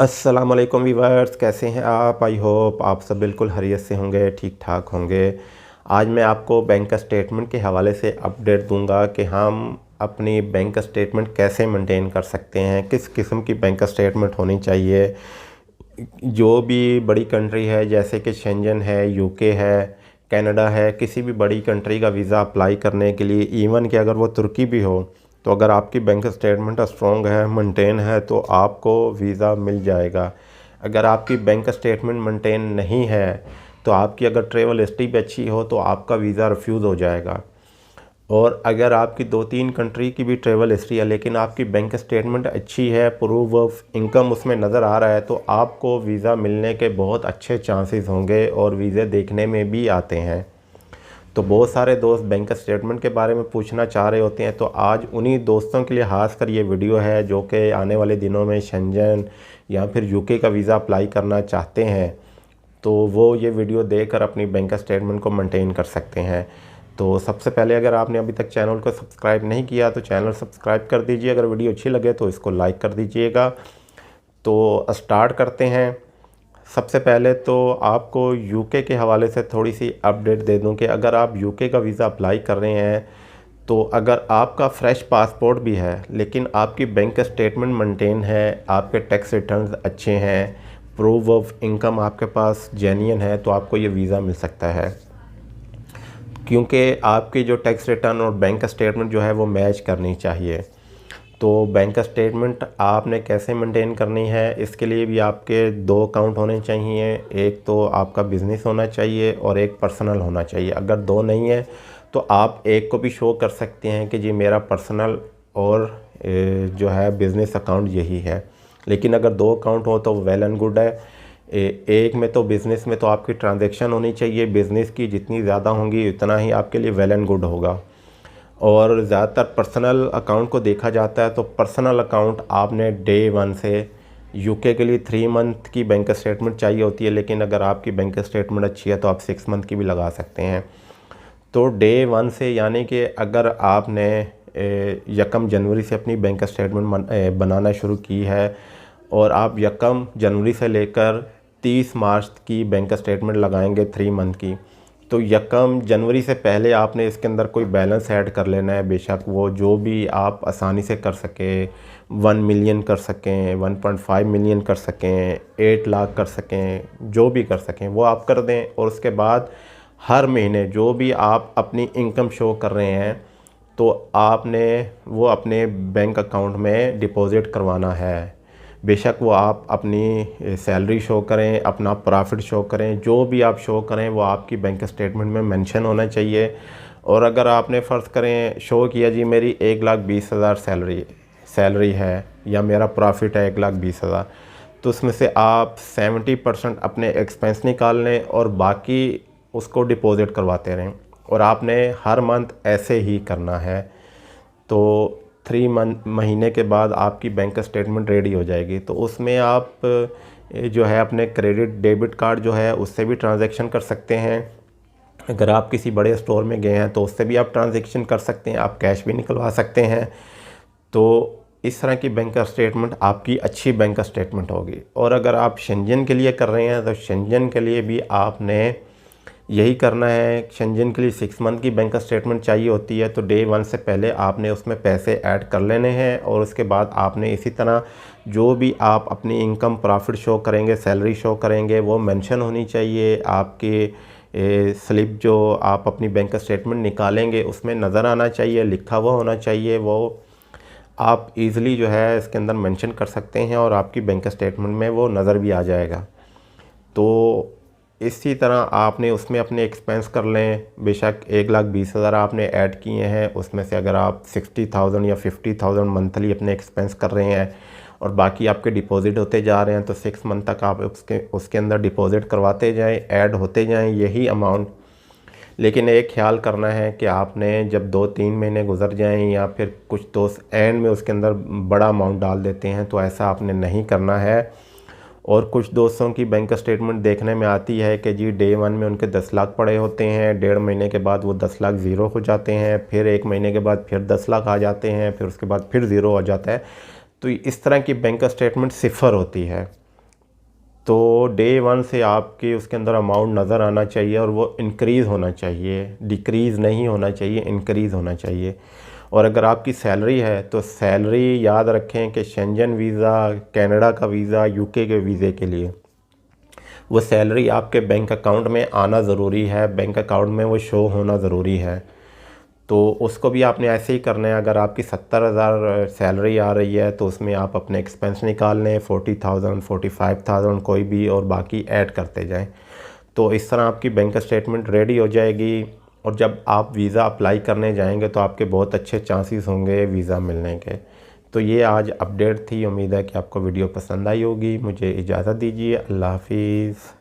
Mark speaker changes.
Speaker 1: अस्सलामुअलैकुम वीवर्स, कैसे हैं आप? आई होप आप सब बिल्कुल खैरियत से होंगे, ठीक ठाक होंगे। आज मैं आपको बैंक स्टेटमेंट के हवाले से अपडेट दूंगा कि हम अपनी बैंक स्टेटमेंट कैसे मेंटेन कर सकते हैं, किस किस्म की बैंक स्टेटमेंट होनी चाहिए। जो भी बड़ी कंट्री है जैसे कि शेंजन है, यूके है, कनाडा है, किसी भी बड़ी कंट्री का वीज़ा अप्लाई करने के लिए, इवन कि अगर वो तुर्की भी हो, तो अगर आपकी बैंक स्टेटमेंट स्ट्रॉन्ग है, मेंटेन है, तो आपको वीज़ा मिल जाएगा। अगर आपकी बैंक स्टेटमेंट मेंटेन नहीं है तो आपकी अगर ट्रैवल हिस्ट्री भी अच्छी हो तो आपका वीज़ा रिफ्यूज़ हो जाएगा। और अगर आपकी 2-3 कंट्री की भी ट्रैवल हिस्ट्री है लेकिन आपकी बैंक स्टेटमेंट अच्छी है, प्रूफ ऑफ इनकम उसमें नज़र आ रहा है, तो आपको वीज़ा मिलने के बहुत अच्छे चांसेस होंगे और वीज़े देखने में भी आते हैं। तो बहुत सारे दोस्त बैंक स्टेटमेंट के बारे में पूछना चाह रहे होते हैं, तो आज उन्हीं दोस्तों के लिए खास कर ये वीडियो है जो कि आने वाले दिनों में शेंजन या फिर यूके का वीज़ा अप्लाई करना चाहते हैं। तो वो ये वीडियो देखकर अपनी बैंक स्टेटमेंट को मेंटेन कर सकते हैं। तो सबसे पहले अगर आपने अभी तक चैनल को सब्सक्राइब नहीं किया तो चैनल सब्सक्राइब कर दीजिए। अगर वीडियो अच्छी लगे तो इसको लाइक कर दीजिएगा। तो स्टार्ट करते हैं। सबसे पहले तो आपको यूके के हवाले से थोड़ी सी अपडेट दे दूं कि अगर आप यूके का वीज़ा अप्लाई कर रहे हैं तो अगर आपका फ्रेश पासपोर्ट भी है लेकिन आपकी बैंक स्टेटमेंट मेंटेन है, आपके टैक्स रिटर्न्स अच्छे हैं, प्रूफ ऑफ इनकम आपके पास जेन्युइन है, तो आपको ये वीज़ा मिल सकता है। क्योंकि आपकी जो टैक्स रिटर्न और बैंक स्टेटमेंट जो है वो मैच करनी चाहिए। तो बैंक स्टेटमेंट आपने कैसे मेंटेन करनी है, इसके लिए भी आपके 2 अकाउंट होने चाहिए। एक तो आपका बिज़नेस होना चाहिए और एक पर्सनल होना चाहिए। अगर 2 नहीं है तो आप एक को भी शो कर सकते हैं कि जी मेरा पर्सनल और जो है बिज़नेस अकाउंट यही है। लेकिन अगर 2 अकाउंट हो तो वेल एंड गुड है। एक में तो बिज़नेस में तो आपकी ट्रांजैक्शन होनी चाहिए, बिज़नेस की जितनी ज़्यादा होंगी उतना ही आपके लिए वेल एंड गुड होगा। और ज़्यादातर पर्सनल अकाउंट को देखा जाता है, तो पर्सनल अकाउंट आपने डे 1 से यूके के लिए 3 मंथ की बैंक स्टेटमेंट चाहिए होती है, लेकिन अगर आपकी बैंक स्टेटमेंट अच्छी है तो आप 6 मंथ की भी लगा सकते हैं। तो डे 1 से यानी कि अगर आपने 1 जनवरी से अपनी बैंक स्टेटमेंट बनाना शुरू की है और आप 1 जनवरी से लेकर 30 मार्च की बैंक स्टेटमेंट लगाएंगे 3 मंथ की, तो 1 जनवरी से पहले आपने इसके अंदर कोई बैलेंस ऐड कर लेना है। बेशक वो जो भी आप आसानी से कर सकें, 1 मिलियन कर सकें, 1.5 मिलियन कर सकें, 8 लाख कर सकें, जो भी कर सकें वो आप कर दें। और उसके बाद हर महीने जो भी आप अपनी इनकम शो कर रहे हैं तो आपने वो अपने बैंक अकाउंट में डिपॉज़िट करवाना है। बेशक वो आप अपनी सैलरी शो करें, अपना प्रॉफिट शो करें, जो भी आप शो करें वो आपकी बैंक स्टेटमेंट में मेंशन होना चाहिए। और अगर आपने फ़र्ज़ करें शो किया जी मेरी 1,20,000 सैलरी है या मेरा प्रॉफिट है 1,20,000, तो उसमें से आप 70% अपने एक्सपेंस निकाल लें और बाकी उसको डिपॉज़िट करवाते रहें। और आपने हर मंथ ऐसे ही करना है। तो 3 महीने के बाद आपकी बैंक स्टेटमेंट रेडी हो जाएगी। तो उसमें आप जो है अपने क्रेडिट डेबिट कार्ड जो है उससे भी ट्रांजैक्शन कर सकते हैं। अगर आप किसी बड़े स्टोर में गए हैं तो उससे भी आप ट्रांजैक्शन कर सकते हैं, आप कैश भी निकलवा सकते हैं। तो इस तरह की बैंक स्टेटमेंट आपकी अच्छी बैंक स्टेटमेंट होगी। और अगर आप शेंजन के लिए कर रहे हैं तो शेंजन के लिए भी आपने यही करना है। शेंजन के लिए 6 मंथ की बैंक स्टेटमेंट चाहिए होती है, तो डे 1 से पहले आपने उसमें पैसे ऐड कर लेने हैं। और उसके बाद आपने इसी तरह जो भी आप अपनी इनकम प्रॉफिट शो करेंगे, सैलरी शो करेंगे, वो मेंशन होनी चाहिए। आपकी स्लिप जो आप अपनी बैंक स्टेटमेंट निकालेंगे उसमें नज़र आना चाहिए, लिखा हुआ होना चाहिए। वो आप इजीली जो है इसके अंदर मेंशन कर सकते हैं और आपकी बैंक स्टेटमेंट में वो नज़र भी आ जाएगा। तो इसी तरह आपने उसमें अपने एक्सपेंस कर लें। बेशक 1,20,000 आपने ऐड किए हैं, उसमें से अगर आप 60,000 या 50,000 मंथली अपने एक्सपेंस कर रहे हैं और बाकी आपके डिपॉज़िट होते जा रहे हैं, तो 6 मंथ तक आप उसके अंदर डिपॉज़िट करवाते जाएं, ऐड होते जाएं यही अमाउंट। लेकिन एक ख्याल करना है कि आपने जब 2-3 महीने गुजर जाएं या फिर कुछ दोस्त एंड में उसके अंदर बड़ा अमाउंट डाल देते हैं, तो ऐसा आपने नहीं करना है। और कुछ दोस्तों की बैंक स्टेटमेंट देखने में आती है कि जी डे 1 में उनके 10 लाख पड़े होते हैं, 1.5 महीने के बाद वो 10 लाख ज़ीरो हो जाते हैं, फिर 1 महीने के बाद फिर 10 लाख आ जाते हैं, फिर उसके बाद फिर ज़ीरो हो जाता है। तो इस तरह की बैंक स्टेटमेंट सिफर होती है। तो डे वन से आपके उसके अंदर अमाउंट नज़र आना चाहिए और वो इंक्रीज़ होना चाहिए, डिक्रीज़ नहीं होना चाहिए, इंक्रीज़ होना चाहिए। और अगर आपकी सैलरी है तो सैलरी याद रखें कि शेंजन वीज़ा, कनाडा का वीज़ा, यूके के वीज़े के लिए वो सैलरी आपके बैंक अकाउंट में आना ज़रूरी है, बैंक अकाउंट में वो शो होना ज़रूरी है। तो उसको भी आपने ऐसे ही करना है। अगर आपकी 70,000 सैलरी आ रही है तो उसमें आप अपने एक्सपेंस निकाल लें, 40,000, 45,000 कोई भी, और बाकी ऐड करते जाएं। तो इस तरह आपकी बैंक स्टेटमेंट रेडी हो जाएगी। और जब आप वीज़ा अप्लाई करने जाएंगे तो आपके बहुत अच्छे चांसेस होंगे वीज़ा मिलने के। तो ये आज अपडेट थी। उम्मीद है कि आपको वीडियो पसंद आई होगी। मुझे इजाज़त दीजिए। अल्लाह हाफिज़।